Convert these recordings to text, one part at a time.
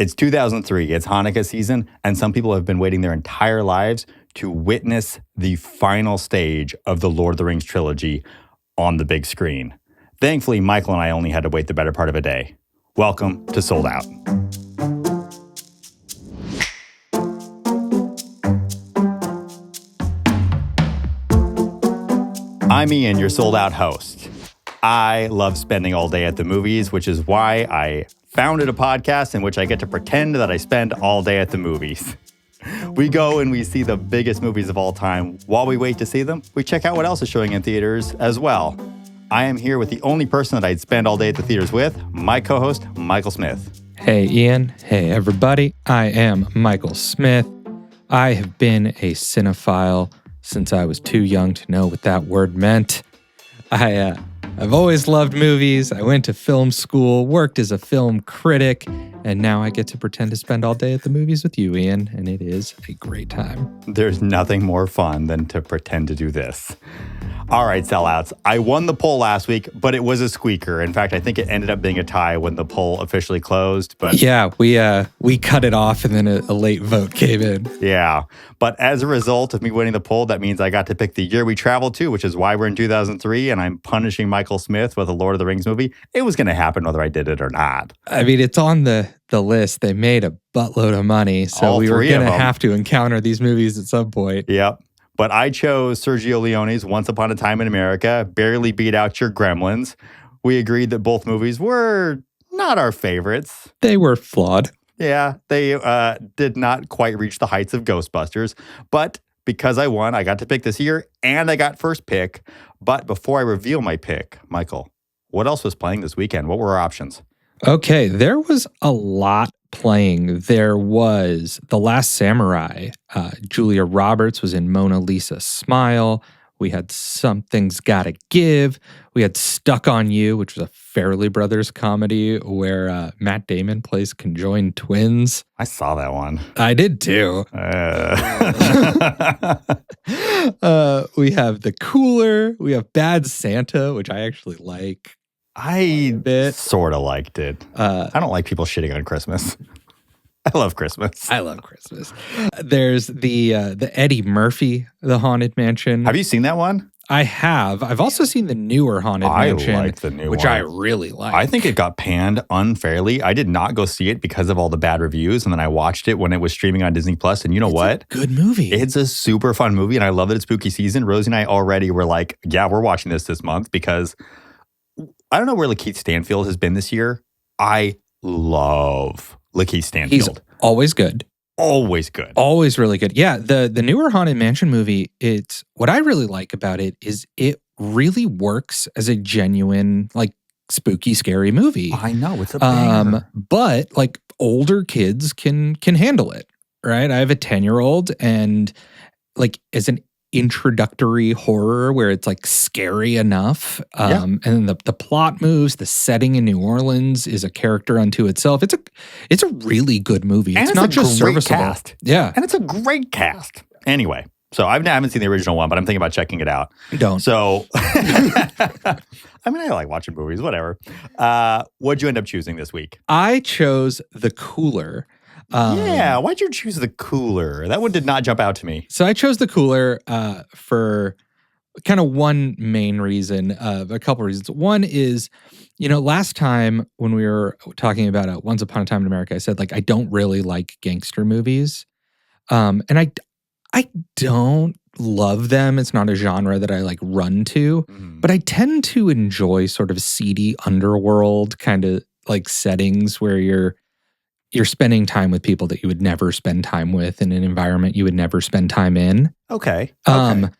It's 2003, it's Hanukkah season, and some people have been waiting their entire lives to witness the final stage of the Lord of the Rings trilogy on the big screen. Thankfully, Michael and I only had to wait the better part of a day. Welcome to Sold Out. I'm Ian, your Sold Out host. I love spending all day at the movies, which is why I founded a podcast in which I get to pretend that I spend all day at the movies. We go and we see the biggest movies of all time. While we wait to see them, we check out what else is showing in theaters as well. I am here with the only person that I'd spend all day at the theaters with, my co-host, Michael Smith. Hey, Ian. Hey, everybody. I am Michael Smith. I have been a cinephile since I was too young to know what that word meant. I've always loved movies. I went to film school, worked as a film critic, and now I get to pretend to spend all day at the movies with you, Ian, and it is a great time. There's nothing more fun than to pretend to do this. All right, sellouts. I won the poll last week, but it was a squeaker. In fact, I think it ended up being a tie when the poll officially closed. But yeah, we cut it off and then a late vote came in. Yeah, but as a result of me winning the poll, that means I got to pick the year we traveled to, which is why we're in 2003, and I'm punishing Michael Smith with a Lord of the Rings movie. It was going to happen whether I did it or not. I mean, it's on the list. They made a buttload of money, so we were going to have to encounter these movies at some point. Yep. But I chose Sergio Leone's Once Upon a Time in America, barely beat out your Gremlins. We agreed that both movies were not our favorites. They were flawed. Yeah, they did not quite reach the heights of Ghostbusters. But because I won, I got to pick this year, and I got first pick. But before I reveal my pick, Michael, what else was playing this weekend? What were our options? Okay, there was a lot playing. There was The Last Samurai. Julia Roberts was in Mona Lisa Smile. We had Something's Gotta Give. We had Stuck on You, which was a Farrelly Brothers comedy where Matt Damon plays conjoined twins. I saw that one. I did too. We have The Cooler. We have Bad Santa, which I actually like. I sort of liked it. I don't like people shitting on Christmas. I love Christmas. I love Christmas. There's the Eddie Murphy, The Haunted Mansion. Have you seen that one? I have. I've also seen the newer Haunted Mansion. I like the new which one. I really like. I think it got panned unfairly. I did not go see it because of all the bad reviews, and then I watched it when it was streaming on Disney Plus. And you know what? Good movie. It's a super fun movie, and I love that it's spooky season. Rosie and I already were like, yeah, we're watching this month because I don't know where Lakeith Stanfield has been this year. I love Lakeith Stanfield. He's always good. Always good. Always really good. Yeah, the newer Haunted Mansion movie, it's what I really like about it is it really works as a genuine, like, spooky, scary movie. I know, it's a banger. But like older kids can handle it, right? I have a 10-year-old, and like as an introductory horror where it's like scary enough, and then the plot moves. The setting in New Orleans is a character unto itself. It's a really good movie. And it's not just serviceable. Cast. Yeah, and it's a great cast. Anyway, so I haven't seen the original one, but I'm thinking about checking it out. Don't. So, I mean, I like watching movies. Whatever. What'd you end up choosing this week? I chose The Cooler. Why'd you choose The Cooler? That one did not jump out to me. So I chose The Cooler for kind of one main reason, a couple reasons. One is, last time when we were talking about Once Upon a Time in America, I said, like, I don't really like gangster movies. And I don't love them. It's not a genre that I like run to, but I tend to enjoy sort of seedy underworld kind of like settings where you're spending time with people that you would never spend time with in an environment you would never spend time in. Okay.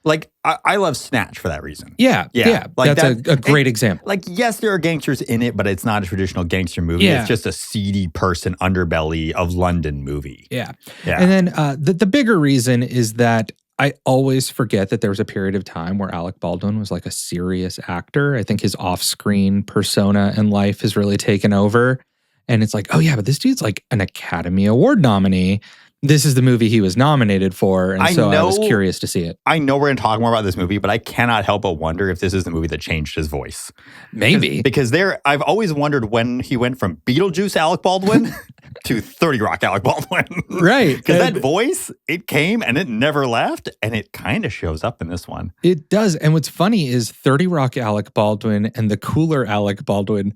Like, I love Snatch for that reason. Yeah. Like that's a great example. Like, yes, there are gangsters in it, but it's not a traditional gangster movie. Yeah. It's just a seedy person underbelly of London movie. Yeah. And then the bigger reason is that I always forget that there was a period of time where Alec Baldwin was like a serious actor. I think his off-screen persona and life has really taken over. And it's like, oh yeah, but this dude's like an Academy Award nominee. this is the movie he was nominated for, and I was curious to see it. I know we're going to talk more about this movie, but I cannot help but wonder if this is the movie that changed his voice. Maybe. Because I've always wondered when he went from Beetlejuice Alec Baldwin to 30 Rock Alec Baldwin. Right. Because that voice, it came and it never left, and it kind of shows up in this one. It does. And what's funny is 30 Rock Alec Baldwin and the cooler Alec Baldwin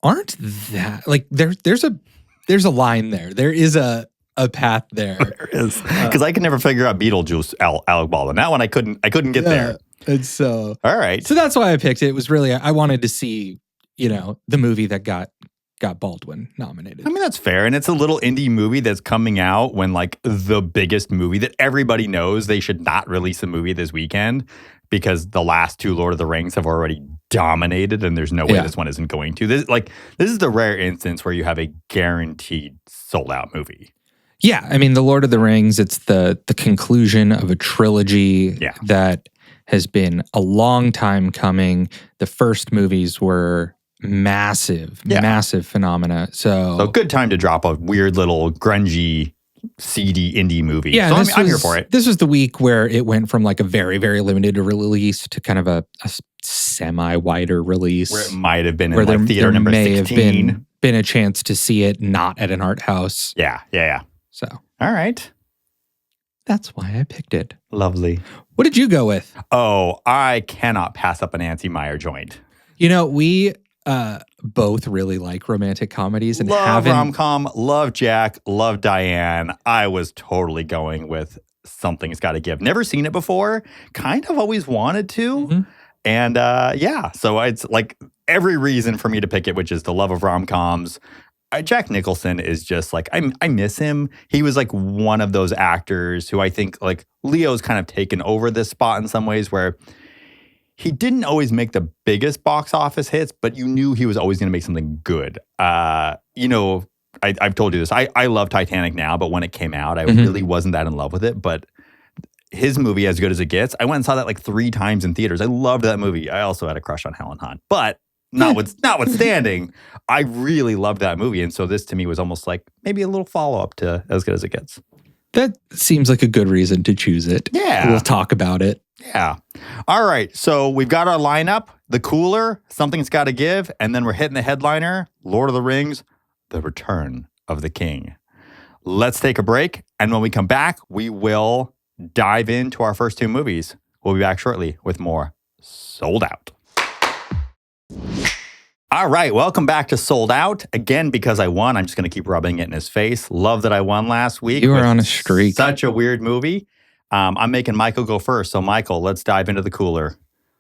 aren't that, like, there's a line there. There is a path there. There is. Because I can never figure out Beetlejuice Alec Baldwin. That one I couldn't get there. And so, all right. So that's why I picked it. It was really, I wanted to see, the movie that got Baldwin nominated. I mean, that's fair. And it's a little indie movie that's coming out when, like, the biggest movie that everybody knows they should not release a movie this weekend because the last two Lord of the Rings have already dominated and there's no way this one isn't going to. This is the rare instance where you have a guaranteed sold out movie. Yeah. I mean, the Lord of the Rings, it's the conclusion of a trilogy that has been a long time coming. The first movies were massive phenomena. So good time to drop a weird little grungy, seedy indie movie. Yeah, so I'm here for it. This was the week where it went from like a very, very limited release to kind of a semi-wider release. Where it might have been in like theater number 16. Have been a chance to see it not at an art house. Yeah. So. All right. That's why I picked it. Lovely. What did you go with? Oh, I cannot pass up a Nancy Meyer joint. We both really like romantic comedies and love rom-com, love Jack, love Diane. I was totally going with Something's Gotta Give. Never seen it before. Kind of always wanted to. Mm-hmm. And so it's like every reason for me to pick it, which is the love of rom-coms. Jack Nicholson is just like, I miss him. He was like one of those actors who I think like Leo's kind of taken over this spot in some ways where he didn't always make the biggest box office hits, but you knew he was always going to make something good. I've told you this. I love Titanic now, but when it came out, I really wasn't that in love with it. But his movie, As Good as It Gets, I went and saw that like 3 times in theaters. I loved that movie. I also had a crush on Helen Hunt. But notwithstanding, I really loved that movie. And so this to me was almost like maybe a little follow-up to As Good as It Gets. That seems like a good reason to choose it. Yeah. We'll talk about it. Yeah. All right. So we've got our lineup, the cooler, Something's Gotta Give, and then we're hitting the headliner, Lord of the Rings, The Return of the King. Let's take a break. And when we come back, we will dive into our first 2 movies. We'll be back shortly with more Sold Out. All right, welcome back to Sold Out. Again, because I won, I'm just going to keep rubbing it in his face. Love that I won last week. You were on a streak. Such a weird movie. I'm making Michael go first. So, Michael, let's dive into The Cooler.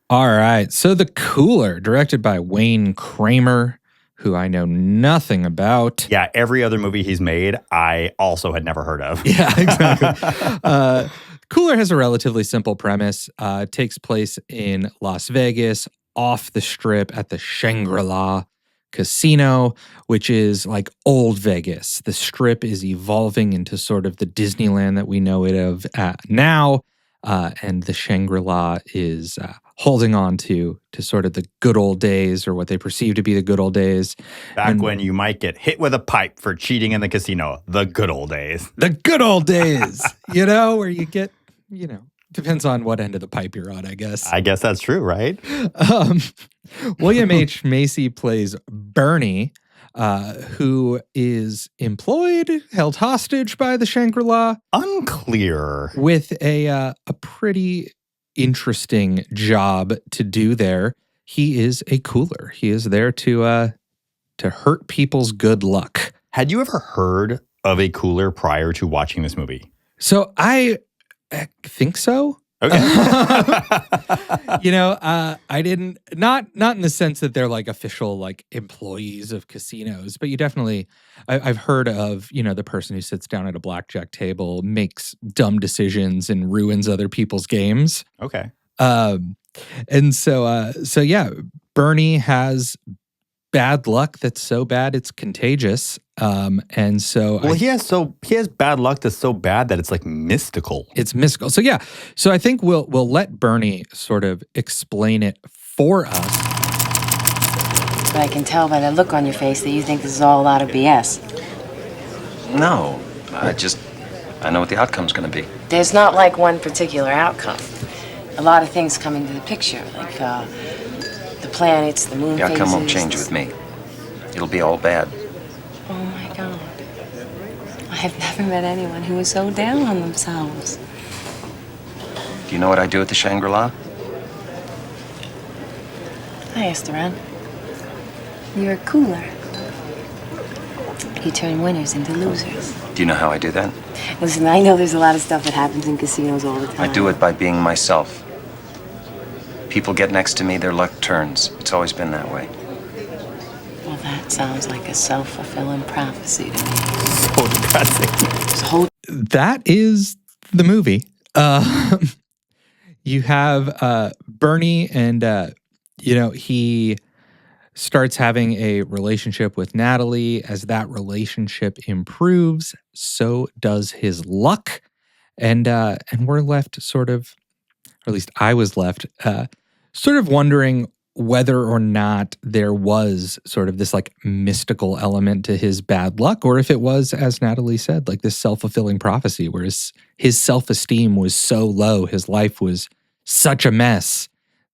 All right. So, The Cooler, directed by Wayne Kramer, who I know nothing about. Yeah, every other movie he's made, I also had never heard of. Yeah, exactly. Cooler has a relatively simple premise. It takes place in Las Vegas, off the strip at the Shangri-La Casino, which is like old Vegas. The strip is evolving into sort of the Disneyland that we know it of now, and the Shangri-La is holding on to sort of the good old days, or what they perceive to be the good old days. Back when you might get hit with a pipe for cheating in the casino. The good old days. The good old days, where you get, depends on what end of the pipe you're on, I guess. I guess that's true, right? William H. Macy plays Bernie, who is held hostage by the Shangri-La. Unclear. With a pretty interesting job to do there. He is a cooler. He is there to hurt people's good luck. Had you ever heard of a cooler prior to watching this movie? So I think so. Okay. I didn't, not in the sense that they're like official like employees of casinos, but you definitely, I've heard of, the person who sits down at a blackjack table, makes dumb decisions and ruins other people's games. Okay. And so yeah, Bernie has bad luck that's so bad it's contagious. And so he has bad luck that's so bad that it's like mystical. It's mystical. So yeah. So I think we'll let Bernie sort of explain it for us. But I can tell by the look on your face that you think this is all a lot of BS. No, I know what the outcome's going to be. There's not like one particular outcome. A lot of things come into the picture, like the planets, the moon The outcome phases. won't change with me. It'll be all bad. Oh my God. I have never met anyone who was so down on themselves. Do you know what I do at the Shangri-La? I asked around. You're a cooler. You turn winners into losers. Do you know how I do that? Listen, I know there's a lot of stuff that happens in casinos all the time. I do it by being myself. People get next to me, their luck turns. It's always been that way. Well, that sounds like a self-fulfilling prophecy to me. So depressing. This whole That is the movie. You have Bernie, and he starts having a relationship with Natalie. As that relationship improves, so does his luck, and we're left sort of, or at least I was left, sort of wondering whether or not there was sort of this like mystical element to his bad luck, or if it was, as Natalie said, like this self-fulfilling prophecy, where his self-esteem was so low, his life was such a mess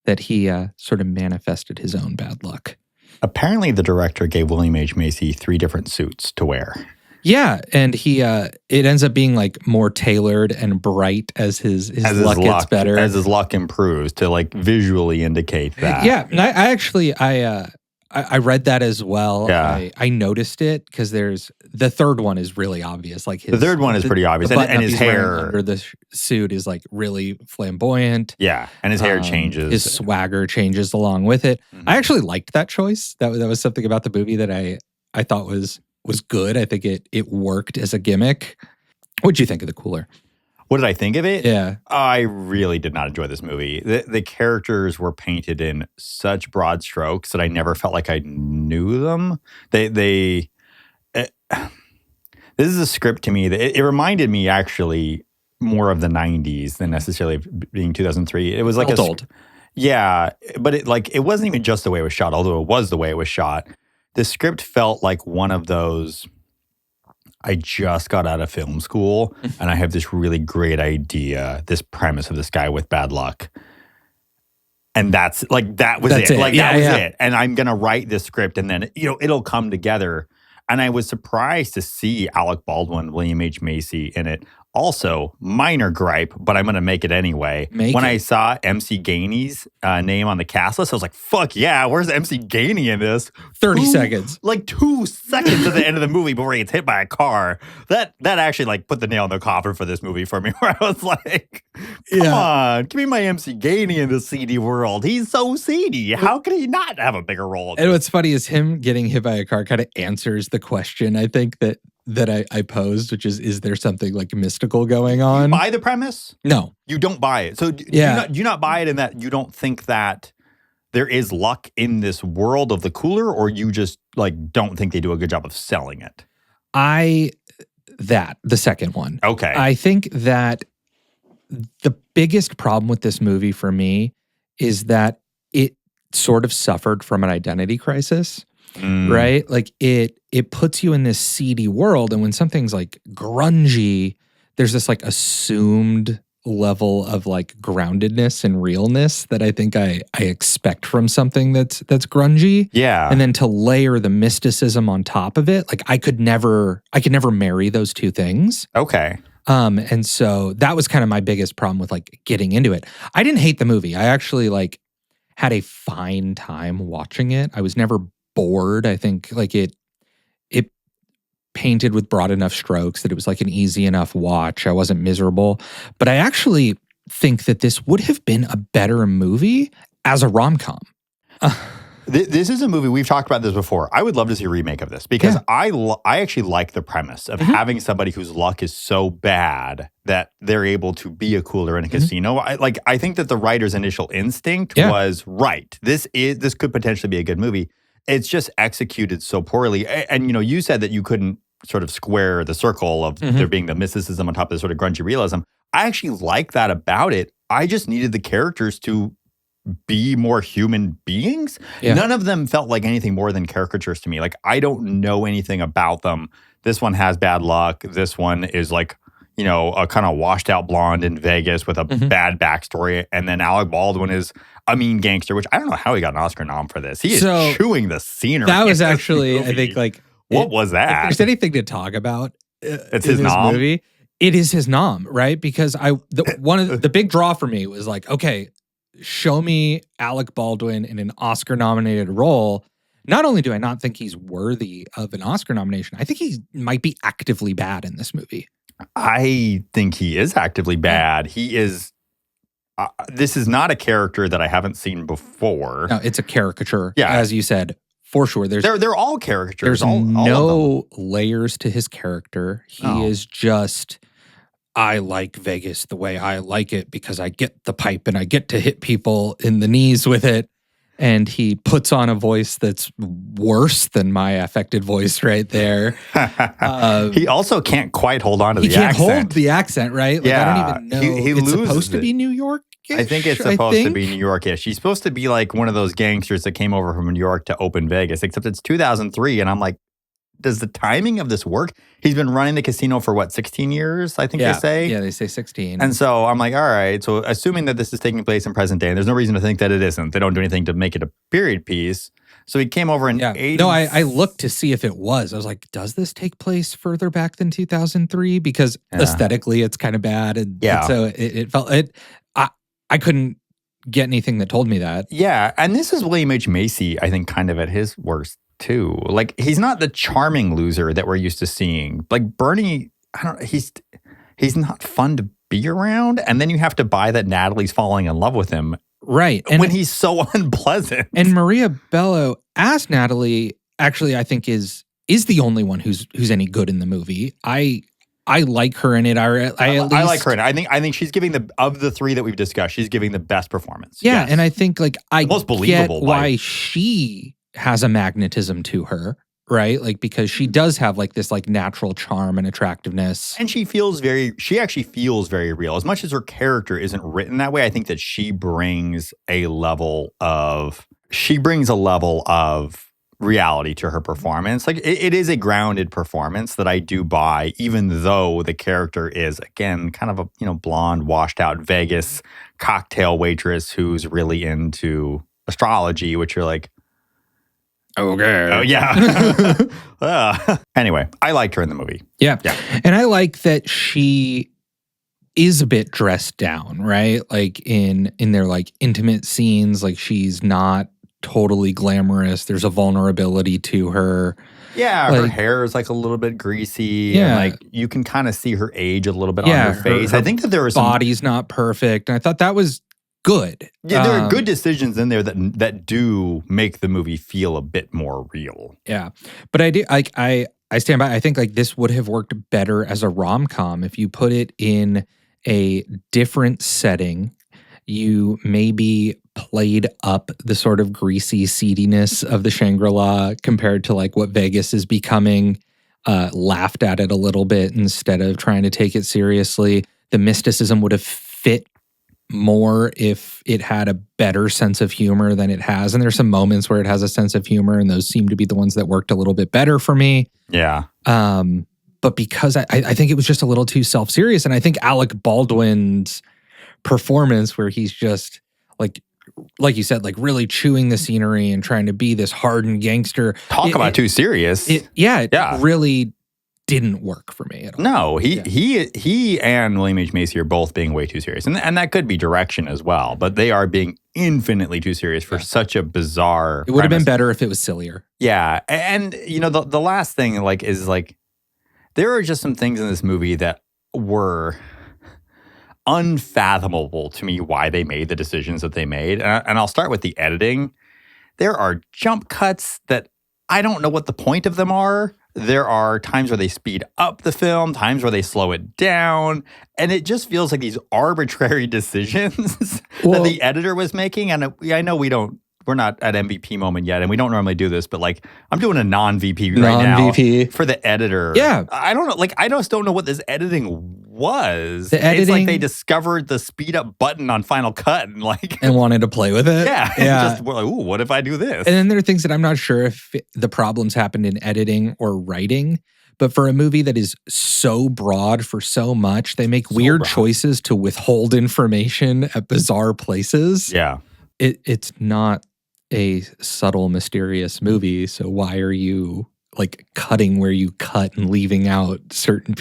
that he sort of manifested his own bad luck. Apparently, the director gave William H. Macy 3 different suits to wear. Yeah, and he it ends up being like more tailored and bright as his luck gets better. As his luck improves to like visually indicate that. Yeah, and I actually read that as well. Yeah. I noticed it because there's the third one is really obvious. Like The third one is pretty obvious. And his hair under the suit is like really flamboyant. Yeah, and his hair changes. His swagger changes along with it. Mm-hmm. I actually liked that choice. That was something about the movie that I thought was good. I think it worked as a gimmick. What'd you think of the cooler? What did I think of it? Yeah. I really did not enjoy this movie. The characters were painted in such broad strokes that I never felt like I knew them. This is a script to me that it reminded me actually more of the 90s than necessarily being 2003. It was like old. Yeah, but it wasn't even just the way it was shot, although it was the way it was shot. The script felt like one of those, I just got out of film school and I have this really great idea, this premise of this guy with bad luck. And that was it. That was it. And I'm going to write this script and then, it'll come together. And I was surprised to see Alec Baldwin, William H. Macy in it. Also, minor gripe, but I'm going to make it anyway. I saw MC Gainey's name on the cast list, I was like, fuck yeah, where's MC Gainey in this? 30 seconds. Like 2 seconds at the end of the movie before he gets hit by a car. That actually like put the nail in the coffin for this movie for me, where I was like, come on, give me my MC Gainey in the seedy world. He's so seedy. How could he not have a bigger role? And what's funny is him getting hit by a car kind of answers the question, I think, that I posed, which is there something like mystical going on? You buy the premise? No. You don't buy it. So do you not buy it in that you don't think that there is luck in this world of the cooler, or you just like don't think they do a good job of selling it? The second one. Okay. I think that the biggest problem with this movie for me is that it sort of suffered from an identity crisis. Right? Like it puts you in this seedy world, and when something's like grungy, there's this like assumed level of like groundedness and realness that I think I expect from something that's grungy. Yeah. And then to layer the mysticism on top of it, like I could never marry those two things. Okay. And so that was kind of my biggest problem with like getting into it. I didn't hate the movie. I actually like had a fine time watching it. I was never bored. I think like it painted with broad enough strokes that it was like an easy enough watch. I wasn't miserable. But I actually think that this would have been a better movie as a rom-com. This is a movie, we've talked about this before. I would love to see a remake of this because I actually like the premise of having somebody whose luck is so bad that they're able to be a cooler in a casino. I think that the writer's initial instinct was right. This could potentially be a good movie. It's just executed so poorly. And you said that you couldn't sort of square the circle of there being the mysticism on top of the sort of grungy realism. I actually like that about it. I just needed the characters to be more human beings. Yeah. None of them felt like anything more than caricatures to me. Like, I don't know anything about them. This one has bad luck. This one is like, a kind of washed out blonde in Vegas with a bad backstory. And then Alec Baldwin is a mean gangster, which I don't know how he got an Oscar nom for this. He is chewing the scenery. That was actually, I think, like, what was that? If there's anything to talk about it's his nom. Movie, it is his nom, right? Because one of the big draw for me was like, okay, show me Alec Baldwin in an Oscar-nominated role. Not only do I not think he's worthy of an Oscar nomination, I think he might be actively bad in this movie. I think he is actively bad. He is. This is not a character that I haven't seen before. No, it's a caricature. Yeah, as you said, for sure. They're all caricatures. There's all no layers to his character. He is just. I like Vegas the way I like it because I get the pipe and I get to hit people in the knees with it. And he puts on a voice that's worse than my affected voice right there. He also can't quite hold on to the accent. He can't hold the accent, right? Like, yeah. I don't even know. He it's supposed to be New York-ish, I think it's supposed to be New York-ish. He's supposed to be like one of those gangsters that came over from New York to open Vegas, except it's 2003. And I'm like, does the timing of this work? He's been running the casino for 16 years, I think they say? Yeah, they say 16. And so I'm like, all right, so assuming that this is taking place in present day, and there's no reason to think that it isn't. They don't do anything to make it a period piece. So he came over in 80s. No, I looked to see if it was. I was like, does this take place further back than 2003? Because aesthetically, it's kind of bad. And so it felt, I couldn't get anything that told me that. Yeah, and this is William H. Macy, I think, kind of at his worst. Too. Like, he's not the charming loser that we're used to seeing. Like, Bernie, he's not fun to be around. And then you have to buy that Natalie's falling in love with him. Right. When he's so unpleasant. And Maria Bello, as Natalie, actually, I think is the only one who's any good in the movie. I like her in it. I like her in it. I think she's giving of the three that we've discussed, she's giving the best performance. Yeah, yes. And I think like I most believable get why she has a magnetism to her, right? Like, because she does have like this like natural charm and attractiveness. And she actually feels very real. As much as her character isn't written that way, I think that she brings a level of reality to her performance. Like, it is a grounded performance that I do buy, even though the character is, again, kind of a, blonde, washed out Vegas cocktail waitress who's really into astrology, which you're like, okay. Oh, yeah. Anyway, I liked her in the movie. Yeah. And I like that she is a bit dressed down, right? Like in their like intimate scenes, like she's not totally glamorous. There's a vulnerability to her. Yeah, like, her hair is like a little bit greasy. Yeah. And like you can kind of see her age a little bit on her face. I think that there was body's not perfect. And I thought that was good. Yeah, there are good decisions in there that do make the movie feel a bit more real. Yeah. But I stand by. I think like this would have worked better as a rom-com if you put it in a different setting. You maybe played up the sort of greasy seediness of the Shangri-La compared to like what Vegas is becoming, laughed at it a little bit instead of trying to take it seriously. The mysticism would have fit more if it had a better sense of humor than it has. And there's some moments where it has a sense of humor, and those seem to be the ones that worked a little bit better for me. Yeah. But because I think it was just a little too self-serious, and I think Alec Baldwin's performance where he's just like you said, like really chewing the scenery and trying to be this hardened gangster. Too serious. It really didn't work for me at all. No, he and William H. Macy are both being way too serious. And that could be direction as well, but they are being infinitely too serious for such a bizarre It would have been better if it was sillier. Yeah. And the last thing is there are just some things in this movie that were unfathomable to me why they made the decisions that they made. And I'll start with the editing. There are jump cuts that I don't know what the point of them are. There are times where they speed up the film, times where they slow it down, and it just feels like these arbitrary decisions that the editor was making. And I know we're not at MVP moment yet, and we don't normally do this, but like I'm doing a non-VP right now for the editor. Yeah. I don't know. Like, I just don't know what this editing was. It's like they discovered the speed up button on Final Cut and wanted to play with it. Yeah. Just we're like, ooh, what if I do this? And then there are things that I'm not sure if the problems happened in editing or writing, But for a movie that is so broad for so much, they make weird choices to withhold information at bizarre places. Yeah. It's not a subtle, mysterious movie. So why are you like cutting where you cut and leaving out certain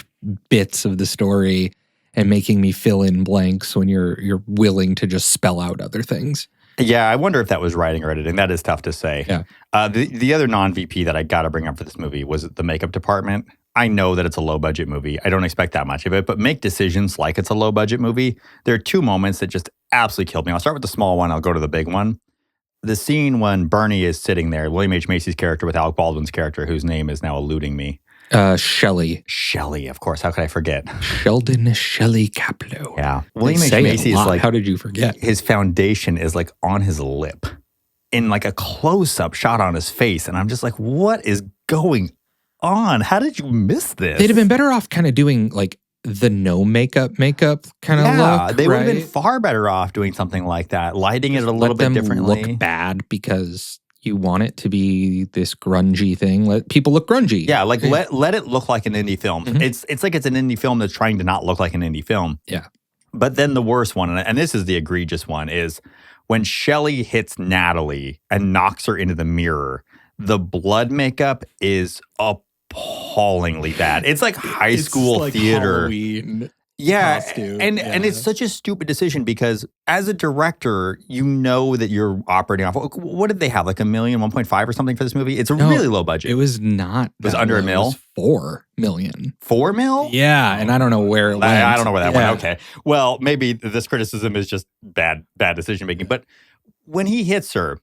bits of the story and making me fill in blanks when you're willing to just spell out other things? Yeah, I wonder if that was writing or editing. That is tough to say. Yeah. The other non-VP that I got to bring up for this movie was the makeup department. I know that it's a low-budget movie. I don't expect that much of it, but make decisions like it's a low-budget movie. There are two moments that just absolutely killed me. I'll start with the small one. I'll go to the big one. The scene when Bernie is sitting there, William H. Macy's character with Alec Baldwin's character, whose name is now eluding me. Shelley. Shelley, of course. How could I forget? Sheldon Shelley Caplow. Yeah. William H. Macy is like... How did you forget? His foundation is like on his lip in like a close-up shot on his face. And I'm just like, what is going on? How did you miss this? They'd have been better off kind of doing like the no makeup kind of look. They would have been far better off doing something like that, lighting it a little bit differently. Look bad because you want it to be this grungy thing. Let people look grungy. Yeah, like let it look like an indie film. Mm-hmm. It's like it's an indie film that's trying to not look like an indie film. Yeah. But then the worst one, and this is the egregious one, is when Shelley hits Natalie and knocks her into the mirror. The blood makeup is appallingly bad. It's like high school like theater. Halloween costume. And it's such a stupid decision because as a director, you know that you're operating off. What did they have? Like $1 million, 1.5 or something for this movie? It's a really low budget. It was not. It was under $1 million? It was $4 million. $4 million? Yeah, and I don't know where it went. I don't know where that went. Okay. Well, maybe this criticism is just bad decision making. But when he hits her,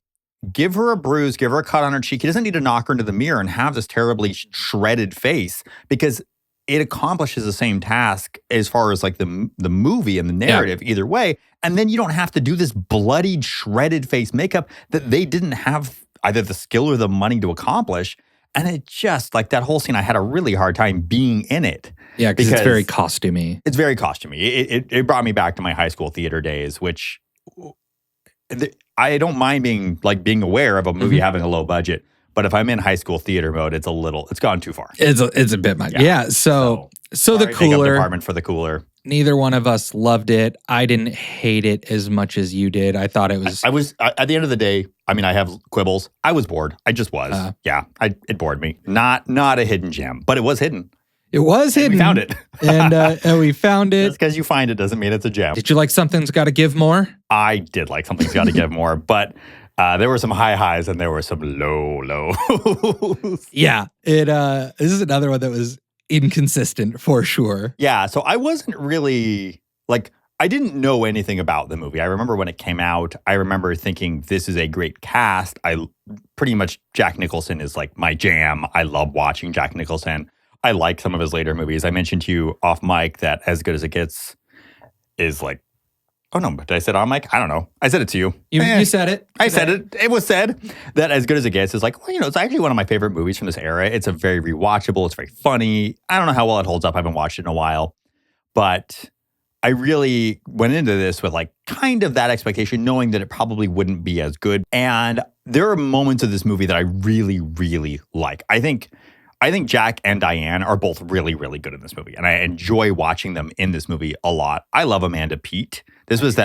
give her a bruise, give her a cut on her cheek. He doesn't need to knock her into the mirror and have this terribly shredded face because it accomplishes the same task as far as like the movie and the narrative either way. And then you don't have to do this bloodied, shredded face makeup that they didn't have either the skill or the money to accomplish. And it just, like that whole scene, I had a really hard time being in it. Yeah, because it's very costumey. It's very costumey. It brought me back to my high school theater days, which I don't mind being aware of a movie having a low budget. But if I'm in high school theater mode, it's gone too far. It's a bit much. Yeah. So the cooler department for the cooler. Neither one of us loved it. I didn't hate it as much as you did. I thought it was. I was at the end of the day. I mean, I have quibbles. I was bored. I just was. It bored me. Not a hidden gem, but it was hidden. It was hidden. We found it, and we found it. Just because you find it doesn't mean it's a gem. Did you like Something's Got to Give More? I did like Something's Got to Give More, but. There were some high highs and there were some low lows. Yeah, this is another one that was inconsistent for sure. Yeah, so I wasn't really I didn't know anything about the movie. I remember when it came out, I remember thinking this is a great cast. Pretty much Jack Nicholson is like my jam. I love watching Jack Nicholson. I like some of his later movies. I mentioned to you off mic that As Good as It Gets is like. Oh, no, but I said on mic? I don't know. I said it to you. You said it. I said it. It was said that As Good as It Gets is like, well, it's actually one of my favorite movies from this era. It's a very rewatchable. It's very funny. I don't know how well it holds up. I haven't watched it in a while. But I really went into this with like kind of that expectation, knowing that it probably wouldn't be as good. And there are moments of this movie that I really, really like. I think Jack and Diane are both really, really good in this movie. And I enjoy watching them in this movie a lot. I love Amanda Peet. This was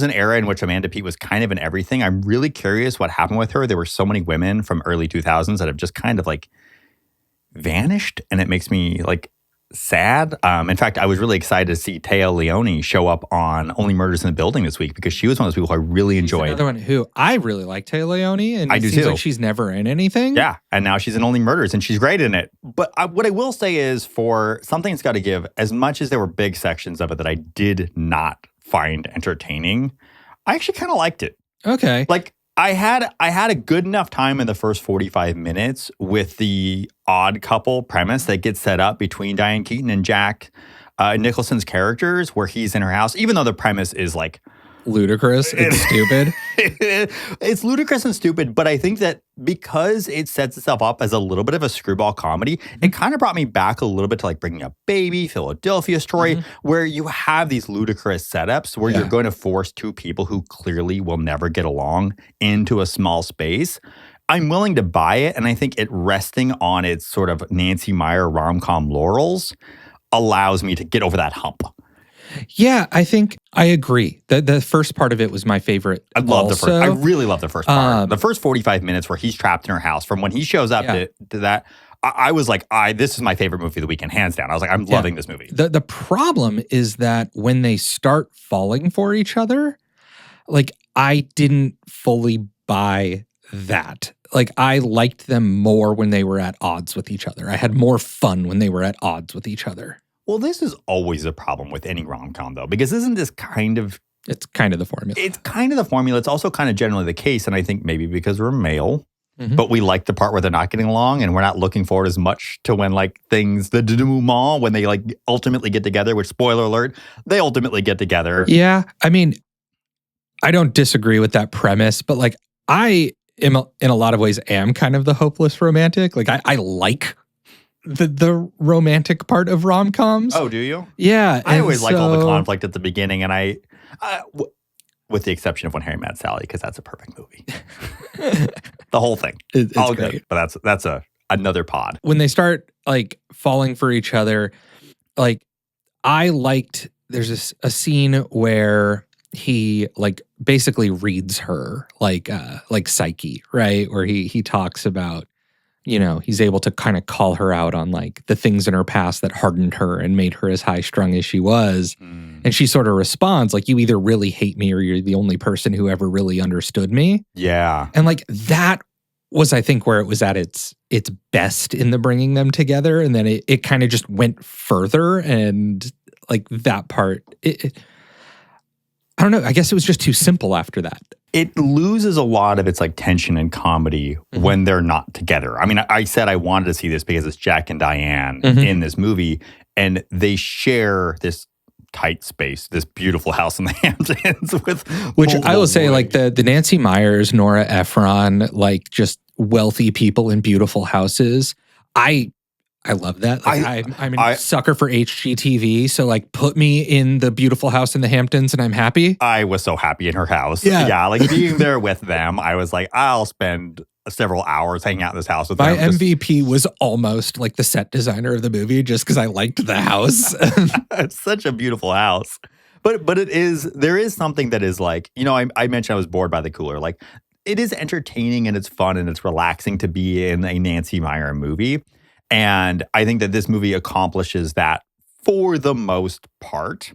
an era in which Amanda Peet was kind of in everything. I'm really curious what happened with her. There were so many women from early 2000s that have just kind of like vanished. And it makes me like sad. In fact, I was really excited to see Téa Leoni show up on Only Murders in the Building this week because she was one of those people who I really enjoyed. Another one who I really like, Téa Leoni, and I do seems too. Like she's never in anything. Yeah, and now she's in Only Murders, and she's great in it. But what I will say is, for Something's Got to Give, as much as there were big sections of it that I did not find entertaining, I actually kind of liked it. Okay, like. I had a good enough time in the first 45 minutes with the odd couple premise that gets set up between Diane Keaton and Jack Nicholson's characters, where he's in her house, even though the premise is like ludicrous, it's stupid. It's ludicrous and stupid, but I think that because it sets itself up as a little bit of a screwball comedy, it kind of brought me back a little bit to like Bringing Up Baby, Philadelphia Story, where you have these ludicrous setups where you're going to force two people who clearly will never get along into a small space. I'm willing to buy it, and I think it resting on its sort of Nancy Meyer rom-com laurels allows me to get over that hump. Yeah, I think I agree. The first part of it was my favorite. I really love the first part. The first 45 minutes where he's trapped in her house, from when he shows up to that, I was like, this is my favorite movie of the weekend, hands down. I was like, I'm loving this movie. The problem is that when they start falling for each other, like, I didn't fully buy that. Like, I liked them more when they were at odds with each other. I had more fun when they were at odds with each other. Well, this is always a problem with any rom-com, though, because isn't this kind of... It's kind of the formula. It's kind of the formula. It's also kind of generally the case, and I think maybe because we're male, but we like the part where they're not getting along, and we're not looking forward as much to when, like, things, the denouement, when they, like, ultimately get together, which, spoiler alert, they ultimately get together. Yeah, I mean, I don't disagree with that premise, but, like, I am, in a lot of ways, am kind of the hopeless romantic. Like, I like the romantic part of rom-coms. Oh, do you? Yeah. I always like all the conflict at the beginning, and with the exception of When Harry Met Sally, because that's a perfect movie. The whole thing. It's all great. Good, but that's another pod. When they start, like, falling for each other, like, I liked, there's a scene where he, like, basically reads her like Psyche, right? Where he talks about, you know, he's able to kind of call her out on, like, the things in her past that hardened her and made her as high-strung as she was. And she sort of responds, like, you either really hate me or you're the only person who ever really understood me. Yeah. And, like, that was, I think, where it was at its best in the bringing them together. And then it kind of just went further, and, like, that part, I don't know, I guess it was just too simple after that. It loses a lot of its, like, tension and comedy when they're not together. I mean, I said I wanted to see this because it's Jack and Diane in this movie, and they share this tight space, this beautiful house in the Hamptons with... Which I will say, like, the Nancy Meyers, Nora Ephron, like, just wealthy people in beautiful houses. I love that. Like, I'm a sucker for HGTV, so, like, put me in the beautiful house in the Hamptons and I'm happy. I was so happy in her house. Yeah. Like, being there with them, I was like, I'll spend several hours hanging out in this house with them. My MVP was almost, like, the set designer of the movie just because I liked the house. It's such a beautiful house. But there is something that is, like, you know, I mentioned I was bored by the cooler. Like, it is entertaining and it's fun and it's relaxing to be in a Nancy Meyer movie. And I think that this movie accomplishes that for the most part.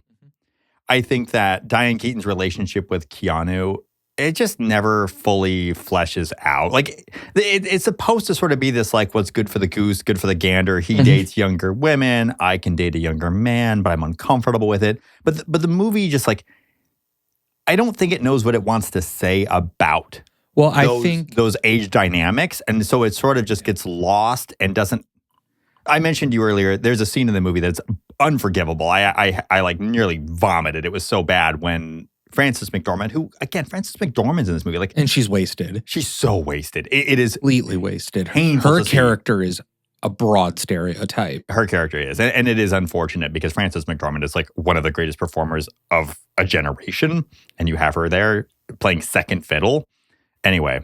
I think that Diane Keaton's relationship with Keanu, it just never fully fleshes out. Like, it's supposed to sort of be this, like, what's good for the goose, good for the gander. He dates younger women. I can date a younger man, but I'm uncomfortable with it. But the movie just, like, I don't think it knows what it wants to say about I think those age dynamics. And so it sort of just gets lost and doesn't. I mentioned to you earlier, there's a scene in the movie that's unforgivable. I like nearly vomited. It was so bad when Frances McDormand, Frances McDormand's in this movie. Like, and she's wasted. She's so wasted. It is completely wasted. Painful. Her character is a broad stereotype. Her character is. And it is unfortunate because Frances McDormand is, like, one of the greatest performers of a generation. And you have her there playing second fiddle. Anyway.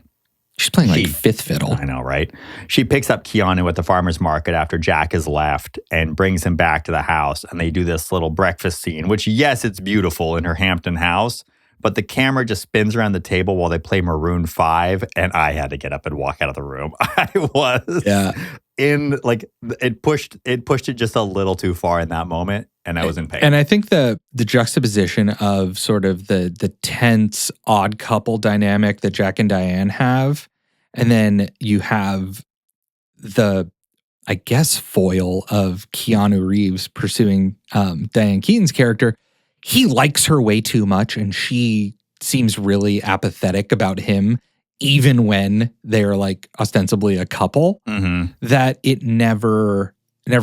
She's playing like fifth fiddle. I know, right? She picks up Keanu at the farmer's market after Jack has left and brings him back to the house. And they do this little breakfast scene, which, yes, it's beautiful in her Hampton house. But the camera just spins around the table while they play Maroon 5. And I had to get up and walk out of the room. I was in, like, it pushed it just a little too far in that moment. And I was in pain. And I think the juxtaposition of sort of the tense, odd couple dynamic that Jack and Diane have, and then you have the, I guess, foil of Keanu Reeves pursuing Diane Keaton's character. He likes her way too much, and she seems really apathetic about him, even when they're, like, ostensibly a couple, that it never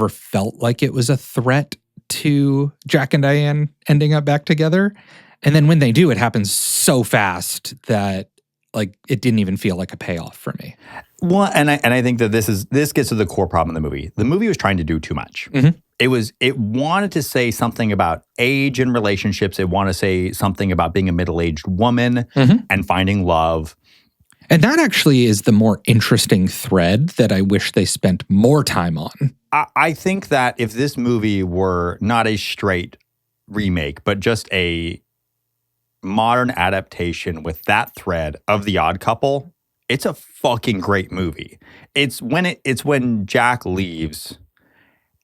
felt like it was a threat to Jack and Diane ending up back together. And then when they do, it happens so fast that, like, it didn't even feel like a payoff for me. Well, and I think that this gets to the core problem of the movie. The movie was trying to do too much. It wanted to say something about age and relationships. It wanted to say something about being a middle-aged woman and finding love. And that actually is the more interesting thread that I wish they spent more time on. I think that if this movie were not a straight remake, but just a modern adaptation with that thread of The Odd Couple, it's a fucking great movie. It's when Jack leaves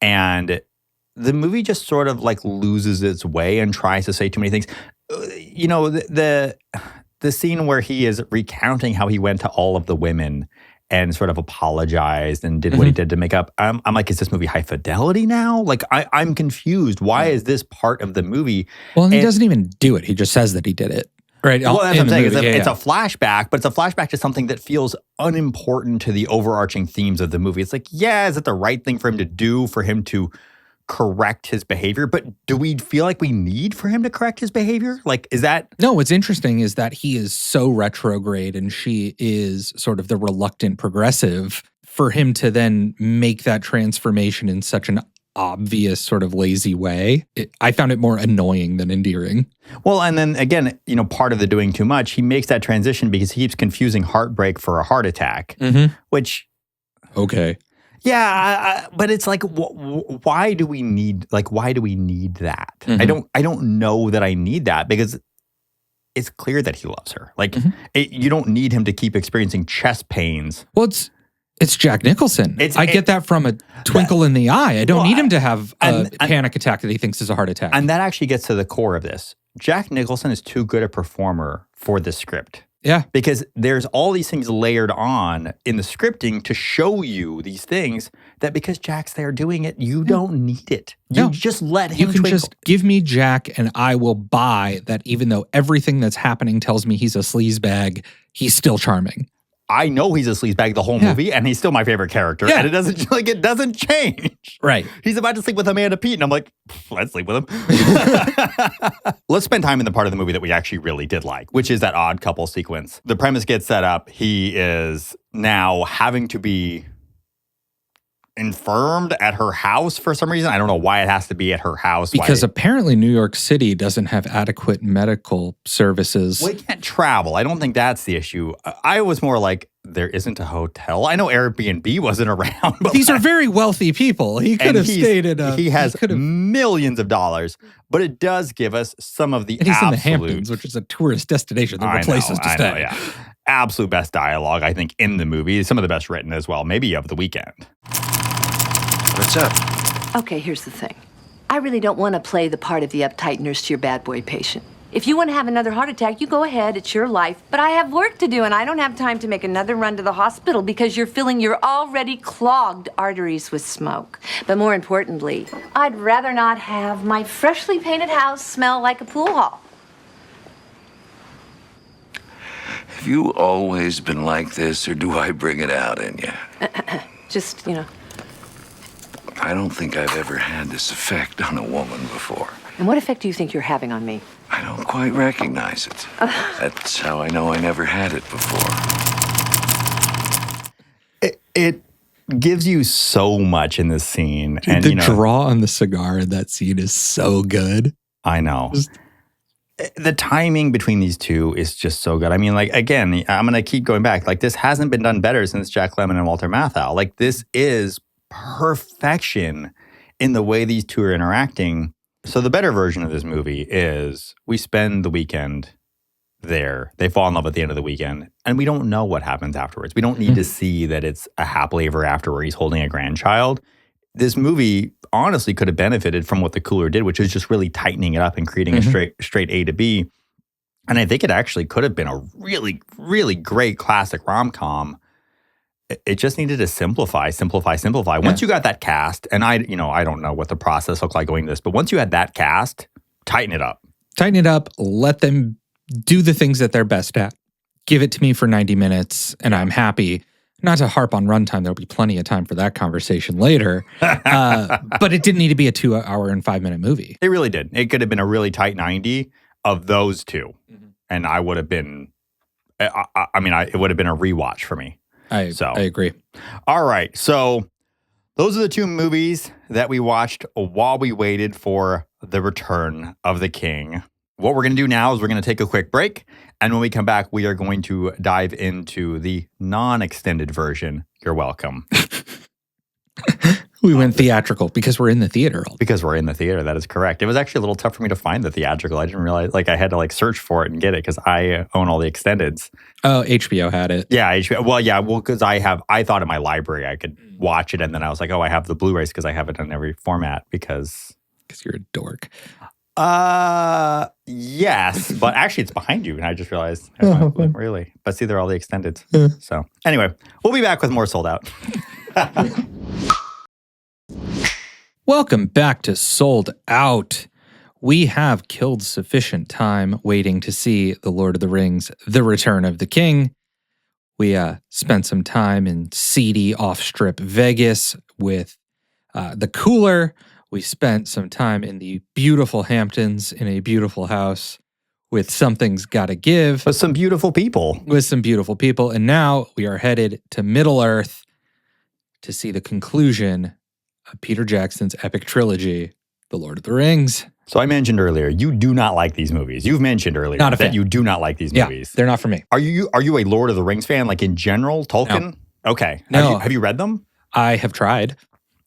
and the movie just sort of like loses its way and tries to say too many things. You know, the scene where he is recounting how he went to all of the women and sort of apologized and did what he did to make up. I'm like, is this movie high fidelity now? Like, I'm confused. Why is this part of the movie? Well, and he doesn't even do it. He just says that he did it. Right. Well, that's what I'm saying. It's a flashback, but it's a flashback to something that feels unimportant to the overarching themes of the movie. It's like, yeah, is it the right thing for him to do, for him to correct his behavior? But do we feel like we need for him to correct his behavior? Like, is that... No, what's interesting is that he is so retrograde and she is sort of the reluctant progressive. For him to then make that transformation in such an obvious sort of lazy way, I found it more annoying than endearing. Well, and then again, you know, part of the doing too much, he makes that transition because he keeps confusing heartbreak for a heart attack, which... Okay. Yeah, but it's like, why do we need that? I don't know that I need that because it's clear that he loves her. Like, you don't need him to keep experiencing chest pains. Well, it's Jack Nicholson. I get that from a twinkle in the eye. I don't need him to have a panic attack that he thinks is a heart attack. And that actually gets to the core of this. Jack Nicholson is too good a performer for this script. Yeah. Because there's all these things layered on in the scripting to show you these things that because Jack's there doing it, you don't need it. You just let him twinkle. Just give me Jack and I will buy that even though everything that's happening tells me he's a sleazebag, he's still charming. I know he's a sleazebag the whole movie, and he's still my favorite character. Yeah. And it doesn't change. Right. He's about to sleep with Amanda Peet, and I'm like, let's sleep with him. Let's spend time in the part of the movie that we actually really did like, which is that odd couple sequence. The premise gets set up. He is now having to be infirmed at her house for some reason. I don't know why it has to be at her house. Because apparently New York City doesn't have adequate medical services. Well, he can't travel. I don't think that's the issue. I was more like, there isn't a hotel. I know Airbnb wasn't around. But these are very wealthy people. He could have stayed at a... He has millions of dollars, but it does give us some of the and he's in the Hamptons, which is a tourist destination. There were places to stay. Yeah. Absolute best dialogue, I think, in the movie. Some of the best written as well, maybe of the weekend. What's up? Okay, here's the thing. I really don't want to play the part of the uptight nurse to your bad boy patient. If you want to have another heart attack, you go ahead. It's your life. But I have work to do, and I don't have time to make another run to the hospital because you're filling your already clogged arteries with smoke. But more importantly, I'd rather not have my freshly painted house smell like a pool hall. Have you always been like this, or do I bring it out in you? Just, I don't think I've ever had this effect on a woman before. And what effect do you think you're having on me? I don't quite recognize it. That's how I know I never had it before. It gives you so much in this scene. Dude, and the draw on the cigar in that scene is so good. I know. The timing between these two is just so good. I mean, like, again, I'm going to keep going back. Like, this hasn't been done better since Jack Lemmon and Walter Matthau. Like, this is perfection in the way these two are interacting. So the better version of this movie is we spend the weekend there. They fall in love at the end of the weekend, and we don't know what happens afterwards. We don't need to see that it's a happily ever after where he's holding a grandchild. This movie honestly could have benefited from what The Cooler did, which is just really tightening it up and creating a straight A to B. And I think it actually could have been a really, really great classic rom-com. It just needed to simplify. Yeah. Once you got that cast, and I don't know what the process looked like going to this, but once you had that cast, tighten it up. Let them do the things that they're best at. Give it to me for 90 minutes, and I'm happy. Not to harp on runtime, there'll be plenty of time for that conversation later. But it didn't need to be a 2 hour and 5 minute movie. It really did. It could have been a really tight 90 of those two. And I would have been, it would have been a rewatch for me. I agree. All right. So those are the two movies that we watched while we waited for the return of the king. what we're going to do now is we're going to take a quick break. And when we come back, we are going to dive into the non-extended version. You're welcome. We went theatrical because we're in the theater. Because we're in the theater. That is correct. It was actually a little tough for me to find the theatrical. I didn't realize, like, I had to, like, search for it and get it because I own all the extendeds. Oh, HBO had it. Yeah, HBO. Well, because I thought in my library I could watch it. And then I was like, oh, I have the Blu-rays because I have it in every format because you're a dork. Yes, but actually it's behind you, and I just realized. Really? But see, they're all the extended. Yeah. So anyway, we'll be back with more Sold Out. Welcome back to Sold Out. We have killed sufficient time waiting to see The Lord of the Rings, The Return of the King. We spent some time in seedy off-strip Vegas with the cooler. We spent some time in the beautiful Hamptons in a beautiful house with Something's Gotta Give. With some beautiful people. And now we are headed to Middle-earth to see the conclusion of Peter Jackson's epic trilogy, The Lord of the Rings. So I mentioned earlier, you do not like these movies. You've mentioned earlier that you do not like these movies. They're not for me. Are you a Lord of the Rings fan, like in general, Tolkien? No. Okay. No. Have you read them? I have tried.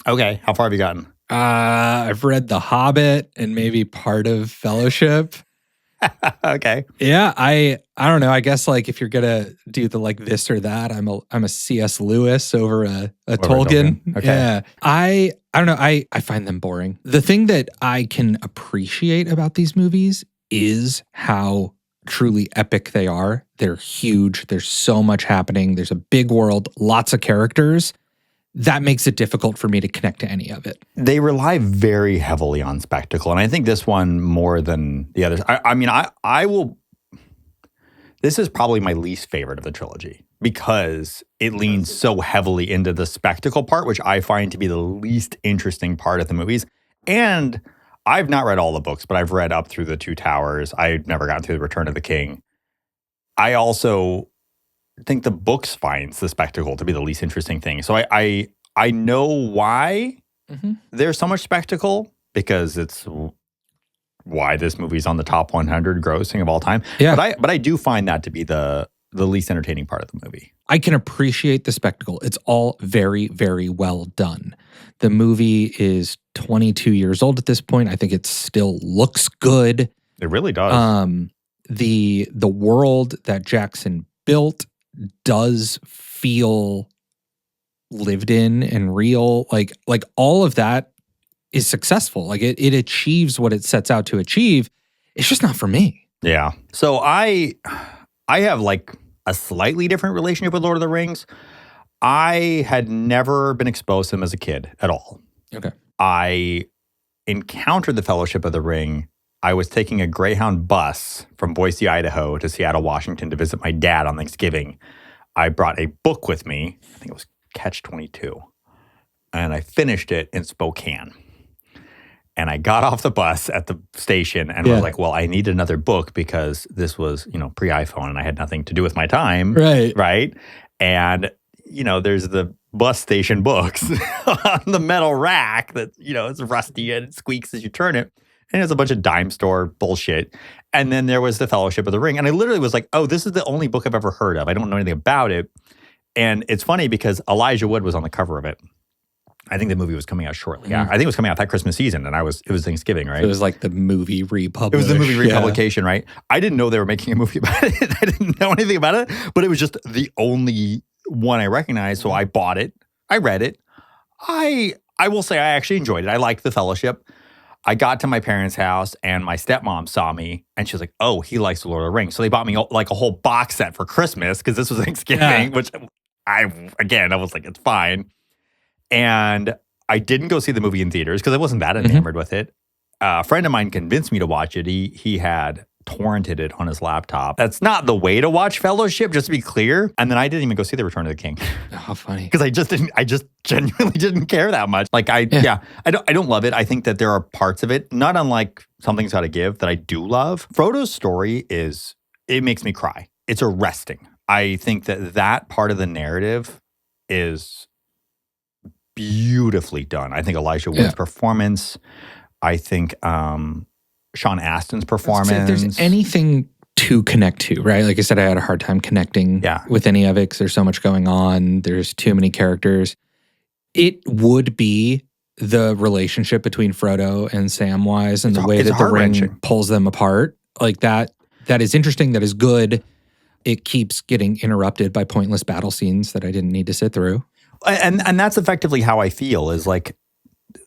Okay. How far have you gotten? I've read The Hobbit and maybe part of Fellowship. Okay. Yeah, I don't know. I guess like if you're gonna do the like this or that, I'm a C.S. Lewis over a Tolkien. Okay. Yeah. I don't know. I find them boring. The thing that I can appreciate about these movies is how truly epic they are. They're huge. There's so much happening. There's a big world, lots of characters. That makes it difficult for me to connect to any of it. They rely very heavily on spectacle. And I think this one more than the others. I will. This is probably my least favorite of the trilogy because it leans so heavily into the spectacle part, which I find to be the least interesting part of the movies. And I've not read all the books, but I've read up through the Two Towers. I've never gotten through the Return of the King. I also think the books finds the spectacle to be the least interesting thing. So I know why there's so much spectacle because it's why this movie's on the top 100 grossing of all time. Yeah. But I do find that to be the least entertaining part of the movie. I can appreciate the spectacle. It's all very, very well done. The movie is 22 years old at this point. I think it still looks good. It really does. The world that Jackson built does feel lived in and real. Like all of that is successful. Like it achieves what it sets out to achieve. It's just not for me. Yeah. So I have like a slightly different relationship with Lord of the Rings. I had never been exposed to them as a kid at all. Okay. I encountered the Fellowship of the Ring. I was taking a Greyhound bus from Boise, Idaho to Seattle, Washington to visit my dad on Thanksgiving. I brought a book with me. I think it was Catch-22. And I finished it in Spokane. And I got off the bus at the station and was like, well, I need another book because this was, pre-iPhone and I had nothing to do with my time. Right. And, there's the bus station books on the metal rack that, it's rusty and it squeaks as you turn it. And it's a bunch of dime store bullshit. And then there was the Fellowship of the Ring. And I literally was like, oh, this is the only book I've ever heard of. I don't know anything about it. And it's funny because Elijah Wood was on the cover of it. I think the movie was coming out shortly. Yeah, I think it was coming out that Christmas season, and it was Thanksgiving, right? So it was like the movie republication. It was the movie republication, right? I didn't know they were making a movie about it. I didn't know anything about it, but it was just the only one I recognized, so I bought it. I read it. I will say I actually enjoyed it. I liked the Fellowship. I got to my parents' house, and my stepmom saw me, and she was like, oh, he likes the Lord of the Rings. So they bought me like a whole box set for Christmas, because this was Thanksgiving, which I was like, it's fine. And I didn't go see the movie in theaters because I wasn't that enamored with it. A friend of mine convinced me to watch it. He had torrented it on his laptop. That's not the way to watch Fellowship, just to be clear. And then I didn't even go see The Return of the King. Oh, how funny. Because I just genuinely didn't care that much. Like I don't love it. I think that there are parts of it, not unlike Something's Gotta Give, that I do love. Frodo's story it makes me cry. It's arresting. I think that part of the narrative is beautifully done. I think Elijah Wood's performance, I think Sean Astin's performance. So if there's anything to connect to, right? Like I said, I had a hard time connecting with any of it because there's so much going on. There's too many characters. It would be the relationship between Frodo and Samwise and the way that the ring pulls them apart. Like that is interesting. That is good. It keeps getting interrupted by pointless battle scenes that I didn't need to sit through. And that's effectively how I feel, is like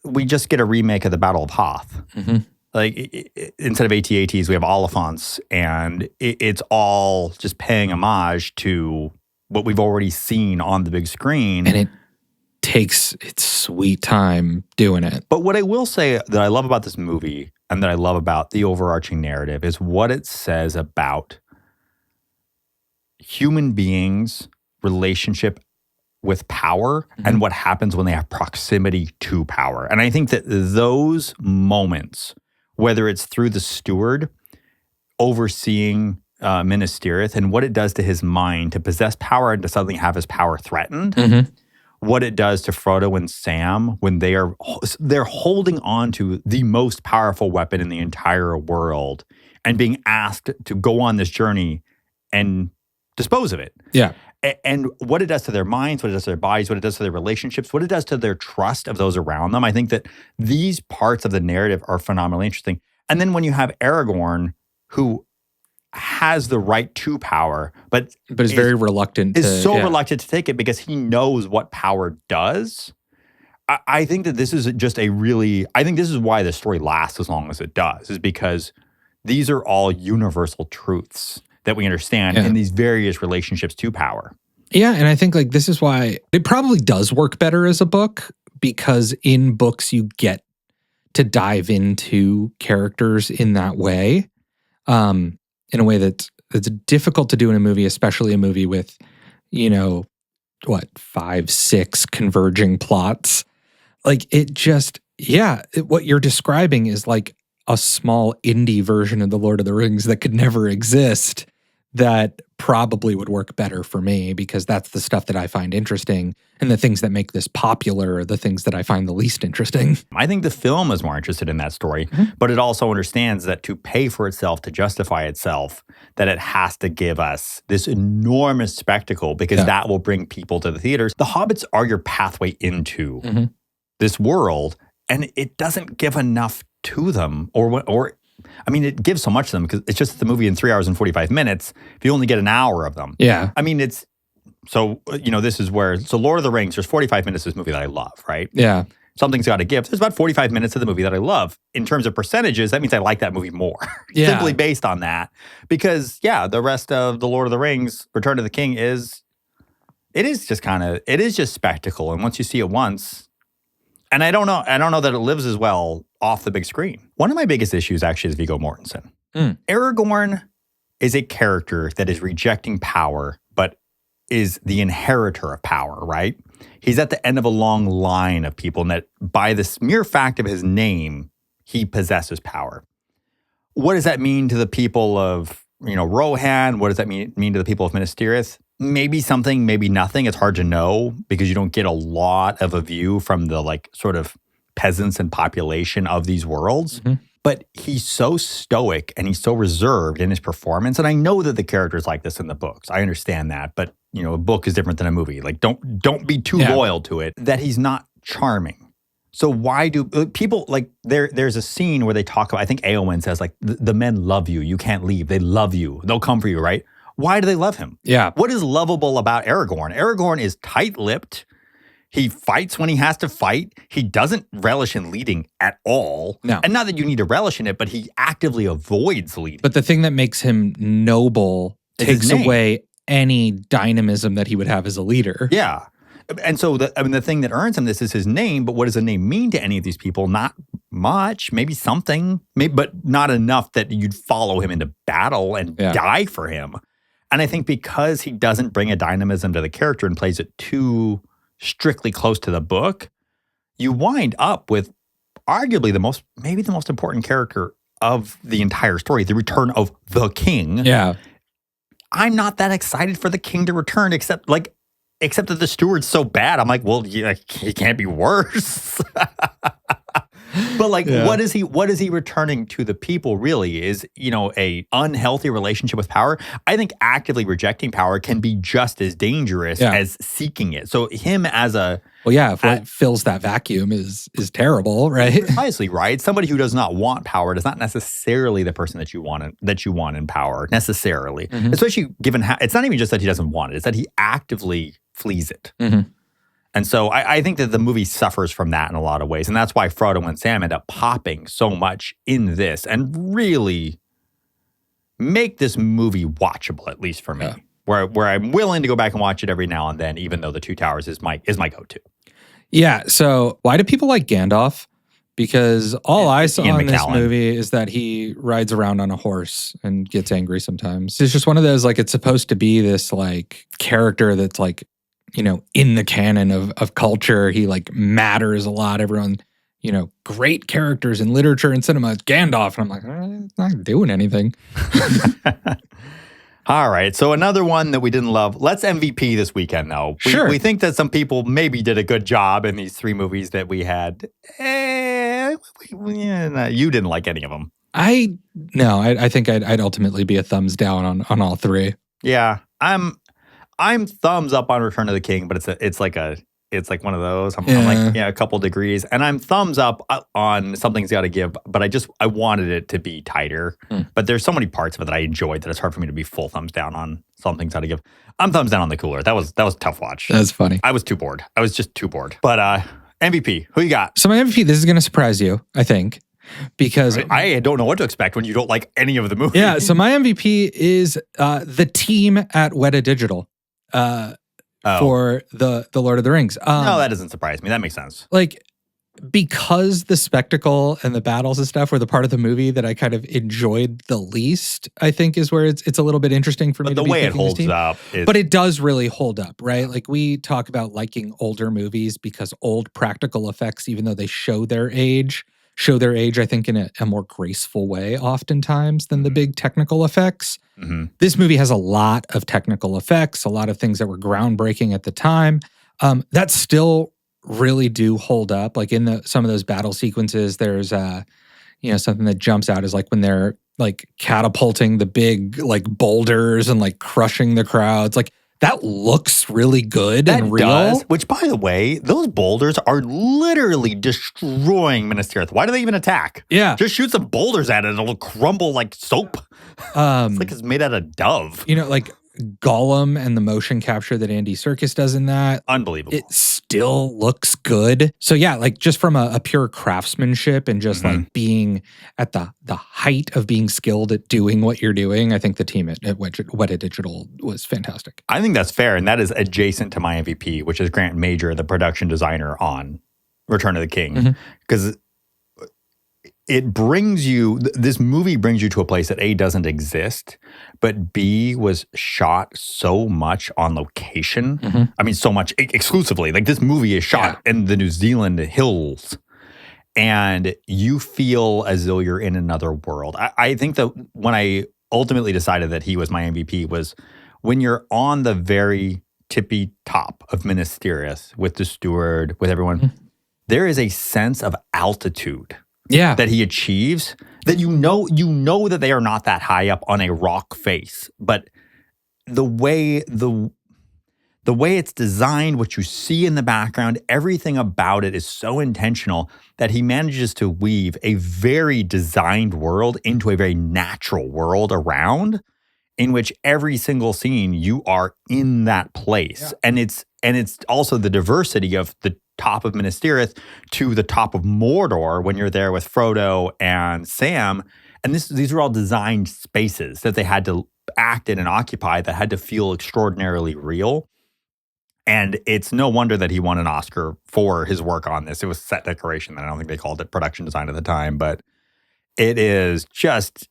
we just get a remake of the Battle of Hoth. Mm-hmm. Like instead of AT-ATs, we have Oliphants, and it's all just paying homage to what we've already seen on the big screen. And it takes its sweet time doing it. But what I will say that I love about this movie and that I love about the overarching narrative is what it says about human beings' relationship with power and what happens when they have proximity to power. And I think that those moments, whether it's through the steward overseeing Minas Tirith and what it does to his mind to possess power and to suddenly have his power threatened, what it does to Frodo and Sam when they're holding on to the most powerful weapon in the entire world and being asked to go on this journey and dispose of it. Yeah. And what it does to their minds, what it does to their bodies, what it does to their relationships, what it does to their trust of those around them. I think that these parts of the narrative are phenomenally interesting. And then when you have Aragorn, who has the right to power, but is very reluctant reluctant to take it because he knows what power does. I think that this is just I think this is why the story lasts as long as it does, is because these are all universal truths that we understand in these various relationships to power. Yeah, and I think like this is why it probably does work better as a book, because in books you get to dive into characters in that way, in a way that's difficult to do in a movie, especially a movie with, 5, 6 converging plots. Like it just, what you're describing is like a small indie version of The Lord of the Rings that could never exist, that probably would work better for me, because that's the stuff that I find interesting, and the things that make this popular are the things that I find the least interesting. I think the film is more interested in that story, but it also understands that to pay for itself, to justify itself, that it has to give us this enormous spectacle, because that will bring people to the theaters. The Hobbits are your pathway into this world, and it doesn't give enough to them, or it gives so much to them because it's just the movie in 3 hours and 45 minutes. If you only get an hour of them. Yeah. This is where, Lord of the Rings, there's 45 minutes of this movie that I love, right? Yeah. Something's got to give. There's about 45 minutes of the movie that I love. In terms of percentages, that means I like that movie more. Simply based on that. Because, the rest of The Lord of the Rings, Return of the King it is just spectacle. And once you see it once, and I don't know that it lives as well off the big screen. One of my biggest issues actually is Viggo Mortensen. Aragorn is a character that is rejecting power, but is the inheritor of power, right? He's at the end of a long line of people, and that by this mere fact of his name, he possesses power. What does that mean to the people of, Rohan? What does that mean to the people of Minas Tirith? Maybe something, maybe nothing. It's hard to know because you don't get a lot of a view from the sort of peasants and population of these worlds. But he's so stoic and he's so reserved in his performance. And I know that the character is like this in the books. I understand that. But, a book is different than a movie. Like, don't be too loyal to it. That he's not charming. So why do people, there's a scene where they talk about, I think Éowyn says, the men love you. You can't leave. They love you. They'll come for you, right? Why do they love him? Yeah. What is lovable about Aragorn? Aragorn is tight-lipped. He fights when he has to fight. He doesn't relish in leading at all. No. And not that you need to relish in it, but he actively avoids leading. But the thing that makes him noble takes away any dynamism that he would have as a leader. Yeah. And so the thing that earns him this is his name, but what does a name mean to any of these people? Not much, maybe something, but not enough that you'd follow him into battle and die for him. And I think because he doesn't bring a dynamism to the character and plays it too strictly close to the book, you wind up with arguably the most important character of the entire story, the return of the king. Yeah. I'm not that excited for the king to return, except that the steward's so bad. I'm like, well, he can't be worse. But like, what is he returning to the people really? Is, a unhealthy relationship with power? I think actively rejecting power can be just as dangerous as seeking it. So him as a... Well, yeah, if what fills that vacuum is terrible, right? Precisely, right? Somebody who does not want power is not necessarily the person that you want in power, necessarily. Mm-hmm. Especially given how... It's not even just that he doesn't want it. It's that he actively flees it. Mm-hmm. And so I think that the movie suffers from that in a lot of ways. And that's why Frodo and Sam end up popping so much in this and really make this movie watchable, at least for me. Yeah. Where I'm willing to go back and watch it every now and then, even though The Two Towers is my go-to. Yeah, so why do people like Gandalf? Because all I saw in this movie is that he rides around on a horse and gets angry sometimes. It's just one of those, like, it's supposed to be this, like, character that's, like, in the canon of culture. He like matters a lot. Everyone, great characters in literature and cinema. It's Gandalf. And I'm like, it's not doing anything. All right. So another one that we didn't love. Let's MVP this weekend, though. Sure. We think that some people maybe did a good job in these three movies that we had. You didn't like any of them. I think I'd ultimately be a thumbs down on all three. Yeah. I'm thumbs up on Return of the King, but it's like one of those. I'm like, a couple degrees. And I'm thumbs up on Something's Gotta Give, but I wanted it to be tighter. But there's so many parts of it that I enjoyed that it's hard for me to be full thumbs down on Something's Gotta Give. I'm thumbs down on The Cooler. That was a tough watch. That's funny. I was too bored. I was just too bored. But MVP, who you got? So my MVP, this is going to surprise you, I think. Because I don't know what to expect when you don't like any of the movies. Yeah, so my MVP is the team at Weta Digital. For the Lord of the Rings. No, that doesn't surprise me. That makes sense. Like, because the spectacle and the battles and stuff were the part of the movie that I kind of enjoyed the least, I think is where it's a little bit interesting for me to be picking this team. But the way it holds up. But it does really hold up, right? Like, we talk about liking older movies because old practical effects, even though they show their age, I think, in a more graceful way oftentimes than the big technical effects. Mm-hmm. This movie has a lot of technical effects, a lot of things that were groundbreaking at the time that still really do hold up. Like in some of those battle sequences, there's something that jumps out is like when they're like catapulting the big like boulders and like crushing the crowds. Like, that looks really good and real. Does, which, by the way, those boulders are literally destroying Minas Tirith. Why do they even attack? Yeah. Just shoot some boulders at it and it'll crumble like soap. It's like it's made out of dove. Like Gollum and the motion capture that Andy Serkis does in that. Unbelievable. It still looks good. So yeah, like just from a pure craftsmanship and just like being at the height of being skilled at doing what you're doing, I think the team at Weta Digital was fantastic. I think that's fair, and that is adjacent to my MVP, which is Grant Major, the production designer on Return of the King. Because this movie brings you to a place that A, doesn't exist, but B, was shot so much on location. I mean, so much exclusively. Like, this movie is shot in the New Zealand hills, and you feel as though you're in another world. I think that when I ultimately decided that he was my MVP was when you're on the very tippy top of Minas Tirith with the steward, with everyone, there is a sense of altitude that he achieves, that you know that they are not that high up on a rock face, but the way it's designed, what you see in the background, everything about it is so intentional that he manages to weave a very designed world into a very natural world around, in which every single scene you are in that place. And it's also the diversity of the top of Minas Tirith to the top of Mordor when you're there with Frodo and Sam. And these are all designed spaces that they had to act in and occupy that had to feel extraordinarily real. And it's no wonder that he won an Oscar for his work on this. It was set decoration. I don't think they called it production design at the time, but it is just,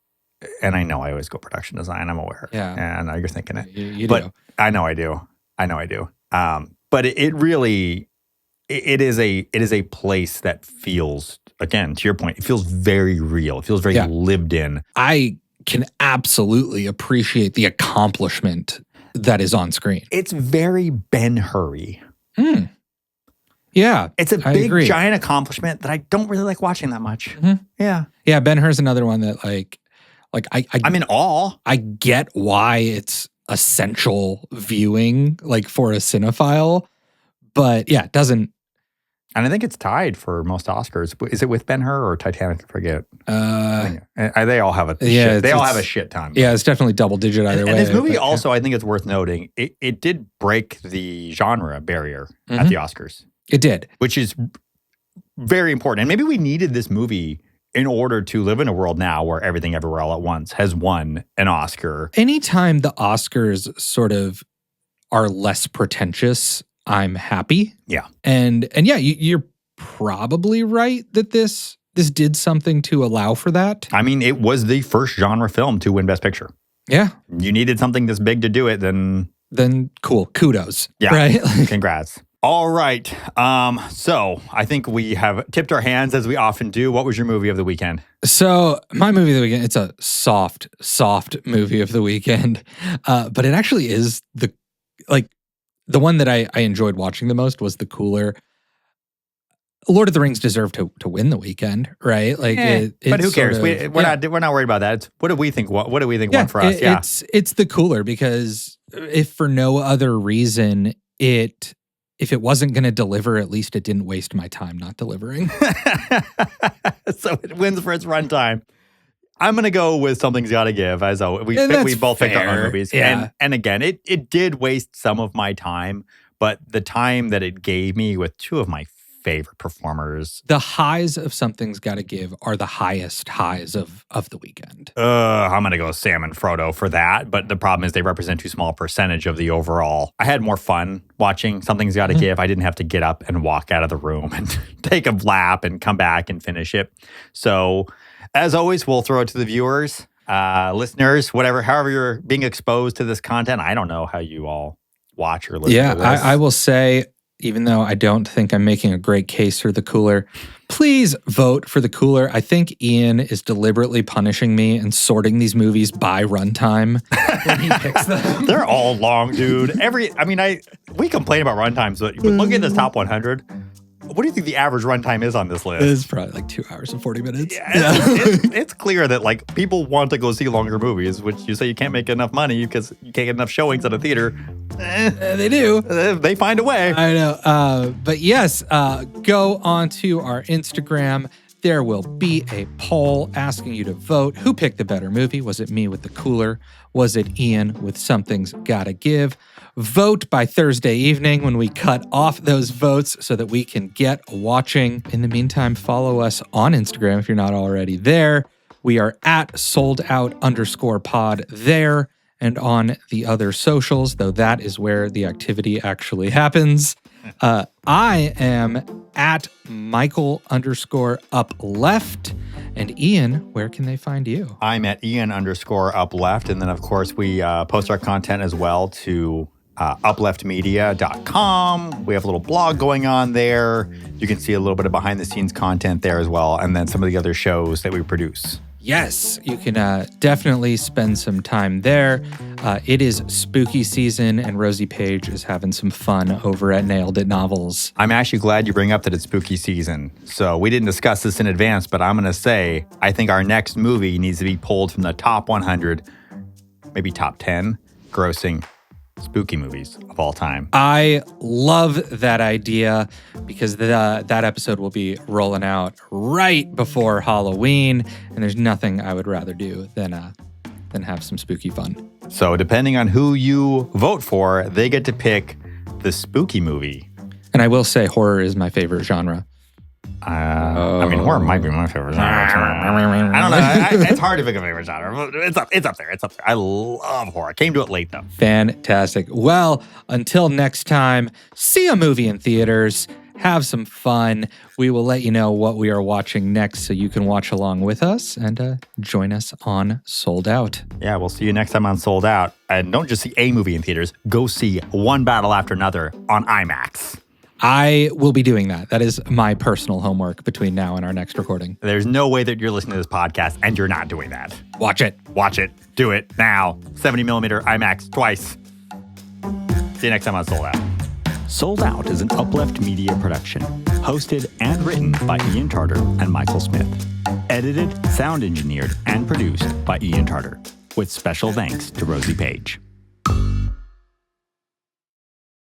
and I know I always go production design, I'm aware. Yeah. And I know you're thinking it. You but do. I know I do. But it really, it is a place that feels, again, to your point, it feels very real. It feels very lived in. I can absolutely appreciate the accomplishment that is on screen. It's very Ben-Hur-y. Yeah. It's a I big, agree. giant accomplishment that I don't really like watching that much. Mhm. Yeah. Yeah, Ben-Hur's another one that I'm in awe. I get why it's essential viewing, like for a cinephile, but yeah, it doesn't. And I think it's tied for most Oscars. Is it with Ben-Hur or Titanic? I forget. They all have a shit. They all have a shit ton. Yeah, it's definitely double digit either way. And this movie but, also, I think it's worth noting, it did break the genre barrier at the Oscars. It did. Which is very important. And maybe we needed this movie in order to live in a world now where Everything Everywhere All at Once has won an Oscar. Anytime the Oscars sort of are less pretentious, I'm happy. Yeah. And yeah, you're probably right that this did something to allow for that. I mean, it was the first genre film to win Best Picture. Yeah. You needed something this big to do it, then cool. Kudos. Yeah. Right? Congrats. All right. So I think we have tipped our hands as we often do. What was your movie of the weekend? So my movie of the weekend, it's a soft movie of the weekend. But it actually is the one that I enjoyed watching the most was The Cooler. Lord of the Rings deserved to win the weekend, right? Like, but who cares? We're not worried about that. What do we think? What do we think won for us? It's The Cooler because if for no other reason, if it wasn't going to deliver, at least it didn't waste my time not delivering. So it wins for its runtime. I'm going to go with Something's Gotta Give, as we both picked our own movies. Yeah. And again, it did waste some of my time, but the time that it gave me with two of my favorite performers. The highs of Something's Gotta Give are the highest highs of the weekend. I'm going to go Sam and Frodo for that, but the problem is they represent too small a percentage of the overall. I had more fun watching Something's Gotta Give. I didn't have to get up and walk out of the room and take a lap and come back and finish it. So, as always, we'll throw it to the viewers, listeners, however you're being exposed to this content. I don't know how you all watch or listen to this. Yeah, I will say, even though I don't think I'm making a great case for The Cooler, please vote for The Cooler. I think Ian is deliberately punishing me and sorting these movies by runtime when he picks them. They're all long, dude. We complain about runtimes, but look at this top 100. What do you think the average runtime is on this list? It's probably like 2 hours and 40 minutes. Yeah. It's clear that people want to go see longer movies, which you say you can't make enough money because you can't get enough showings at a theater. They do. They find a way. I know. But yes, go onto our Instagram. There will be a poll asking you to vote. Who picked the better movie? Was it me with The Cooler? Was it Ian with Something's Gotta Give? Vote by Thursday evening when we cut off those votes so that we can get watching. In the meantime, follow us on Instagram if you're not already there. We are at soldout_pod there and on the other socials, though that is where the activity actually happens. I am at Michael_upleft. And Ian, where can they find you? I'm at Ian_upleft. And then, of course, we post our content as well to upleftmedia.com. We have a little blog going on there. You can see a little bit of behind the scenes content there as well. And then some of the other shows that we produce. Yes, you can definitely spend some time there. It is spooky season, and Rosie Page is having some fun over at Nailed It Novels. I'm actually glad you bring up that it's spooky season. So we didn't discuss this in advance, but I'm going to say I think our next movie needs to be pulled from the top 100, maybe top 10 grossing spooky movies of all time. I love that idea because that episode will be rolling out right before Halloween, and there's nothing I would rather do than have some spooky fun. So depending on who you vote for, they get to pick the spooky movie. And I will say horror is my favorite genre. Horror might be my favorite genre. I don't know. It's hard to pick a favorite genre. It's up there. I love horror. I came to it late, though. Fantastic. Well, until next time, see a movie in theaters. Have some fun. We will let you know what we are watching next so you can watch along with us and join us on Sold Out. Yeah, we'll see you next time on Sold Out. And don't just see a movie in theaters. Go see one battle after another on IMAX. I will be doing that. That is my personal homework between now and our next recording. There's no way that you're listening to this podcast and you're not doing that. Watch it. Do it now. 70 millimeter IMAX twice. See you next time on Sold Out. Sold Out is an Uplift Media production, hosted and written by Ian Tarter and Michael Smith. Edited, sound engineered, and produced by Ian Tarter, with special thanks to Rosie Page.